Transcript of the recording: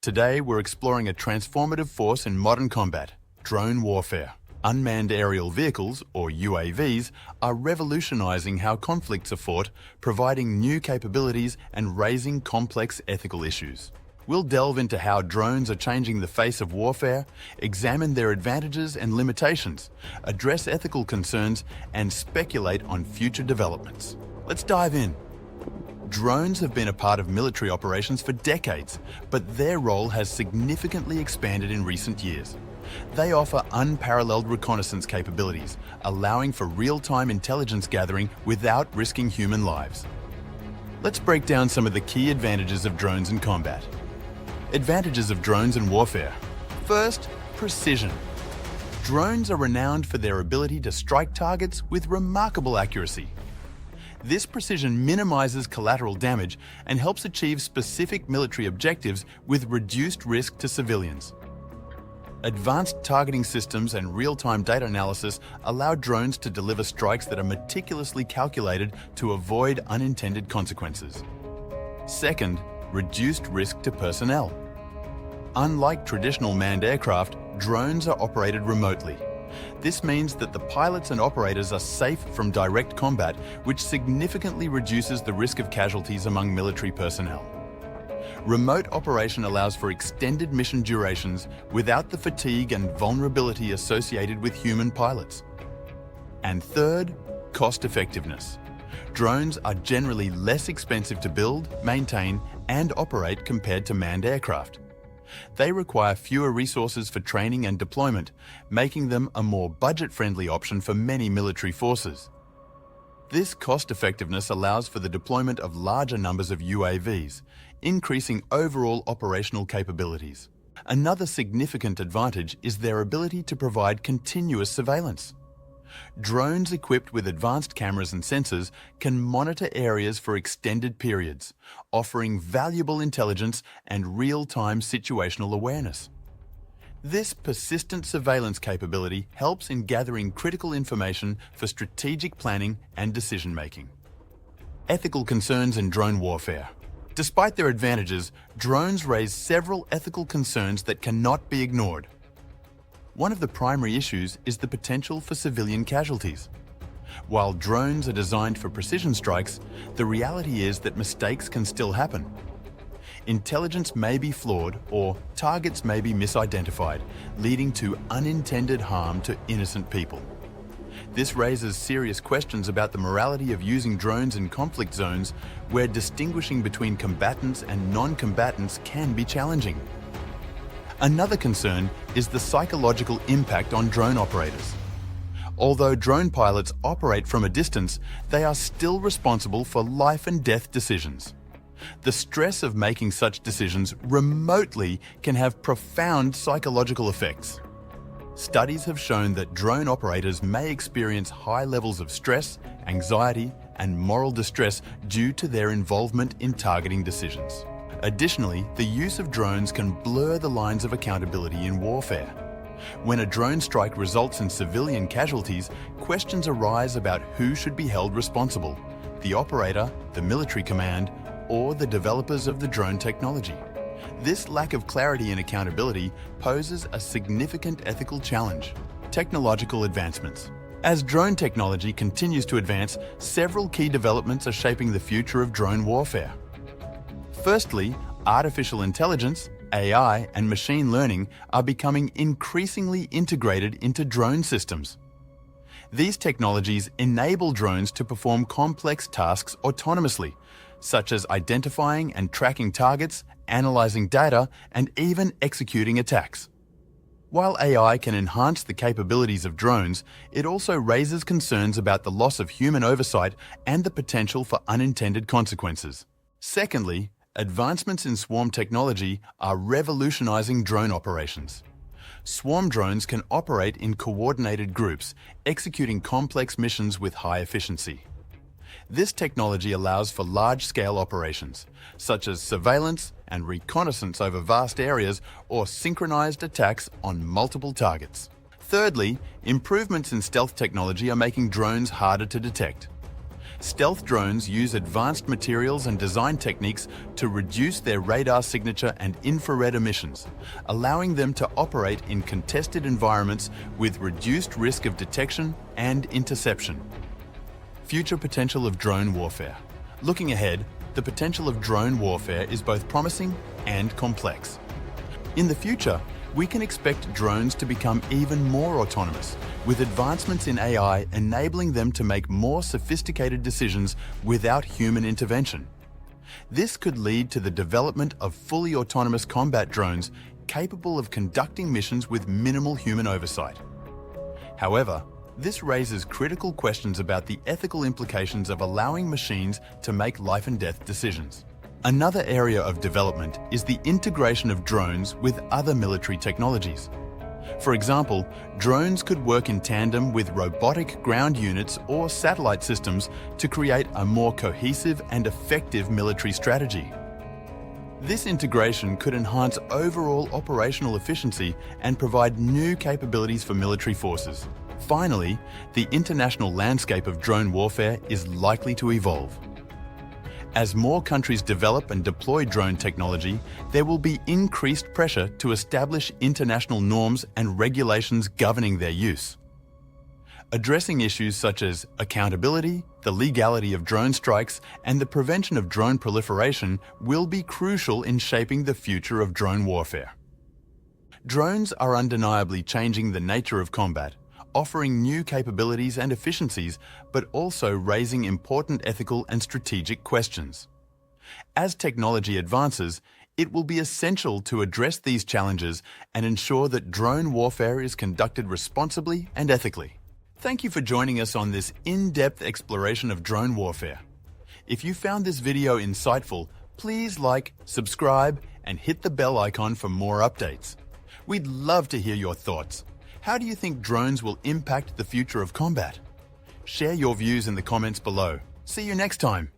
Today, we're exploring a transformative force in modern combat, drone warfare. Unmanned aerial vehicles, or UAVs, are revolutionizing how conflicts are fought, providing new capabilities and raising complex ethical issues. We'll delve into how drones are changing the face of warfare, examine their advantages and limitations, address ethical concerns, and speculate on future developments. Let's dive in. Drones have been a part of military operations for decades, but their role has significantly expanded in recent years. They offer unparalleled reconnaissance capabilities, allowing for real-time intelligence gathering without risking human lives. Let's break down some of the key advantages of drones in combat. Advantages of drones in warfare. First, precision. Drones are renowned for their ability to strike targets with remarkable accuracy. This precision minimizes collateral damage and helps achieve specific military objectives with reduced risk to civilians. Advanced targeting systems and real-time data analysis allow drones to deliver strikes that are meticulously calculated to avoid unintended consequences. Second, reduced risk to personnel. Unlike traditional manned aircraft, drones are operated remotely. This means that the pilots and operators are safe from direct combat, which significantly reduces the risk of casualties among military personnel. Remote operation allows for extended mission durations without the fatigue and vulnerability associated with human pilots. And third, cost effectiveness. Drones are generally less expensive to build, maintain, and operate compared to manned aircraft. They require fewer resources for training and deployment, making them a more budget-friendly option for many military forces. This cost-effectiveness allows for the deployment of larger numbers of UAVs, increasing overall operational capabilities. Another significant advantage is their ability to provide continuous surveillance. Drones equipped with advanced cameras and sensors can monitor areas for extended periods, offering valuable intelligence and real-time situational awareness. This persistent surveillance capability helps in gathering critical information for strategic planning and decision-making. Ethical concerns in drone warfare. Despite their advantages, drones raise several ethical concerns that cannot be ignored. One of the primary issues is the potential for civilian casualties. While drones are designed for precision strikes, the reality is that mistakes can still happen. Intelligence may be flawed or targets may be misidentified, leading to unintended harm to innocent people. This raises serious questions about the morality of using drones in conflict zones where distinguishing between combatants and non-combatants can be challenging. Another concern is the psychological impact on drone operators. Although drone pilots operate from a distance, they are still responsible for life and death decisions. The stress of making such decisions remotely can have profound psychological effects. Studies have shown that drone operators may experience high levels of stress, anxiety, and moral distress due to their involvement in targeting decisions. Additionally, the use of drones can blur the lines of accountability in warfare. When a drone strike results in civilian casualties, questions arise about who should be held responsible: the operator, the military command, or the developers of the drone technology. This lack of clarity and accountability poses a significant ethical challenge. Technological advancements. As drone technology continues to advance, several key developments are shaping the future of drone warfare. Firstly, artificial intelligence, AI, and machine learning are becoming increasingly integrated into drone systems. These technologies enable drones to perform complex tasks autonomously, such as identifying and tracking targets, analyzing data, and even executing attacks. While AI can enhance the capabilities of drones, it also raises concerns about the loss of human oversight and the potential for unintended consequences. Secondly, advancements in swarm technology are revolutionizing drone operations. Swarm drones can operate in coordinated groups, executing complex missions with high efficiency. This technology allows for large-scale operations, such as surveillance and reconnaissance over vast areas or synchronized attacks on multiple targets. Thirdly, improvements in stealth technology are making drones harder to detect. Stealth drones use advanced materials and design techniques to reduce their radar signature and infrared emissions, allowing them to operate in contested environments with reduced risk of detection and interception. Future potential of drone warfare. Looking ahead, the potential of drone warfare is both promising and complex. In the future, we can expect drones to become even more autonomous, with advancements in AI enabling them to make more sophisticated decisions without human intervention. This could lead to the development of fully autonomous combat drones capable of conducting missions with minimal human oversight. However, this raises critical questions about the ethical implications of allowing machines to make life and death decisions. Another area of development is the integration of drones with other military technologies. For example, drones could work in tandem with robotic ground units or satellite systems to create a more cohesive and effective military strategy. This integration could enhance overall operational efficiency and provide new capabilities for military forces. Finally, the international landscape of drone warfare is likely to evolve. As more countries develop and deploy drone technology, there will be increased pressure to establish international norms and regulations governing their use. Addressing issues such as accountability, the legality of drone strikes, and the prevention of drone proliferation will be crucial in shaping the future of drone warfare. Drones are undeniably changing the nature of combat, offering new capabilities and efficiencies, but also raising important ethical and strategic questions. As technology advances, it will be essential to address these challenges and ensure that drone warfare is conducted responsibly and ethically. Thank you for joining us on this in-depth exploration of drone warfare. If you found this video insightful, please like, subscribe, and hit the bell icon for more updates. We'd love to hear your thoughts. How do you think drones will impact the future of combat? Share your views in the comments below. See you next time.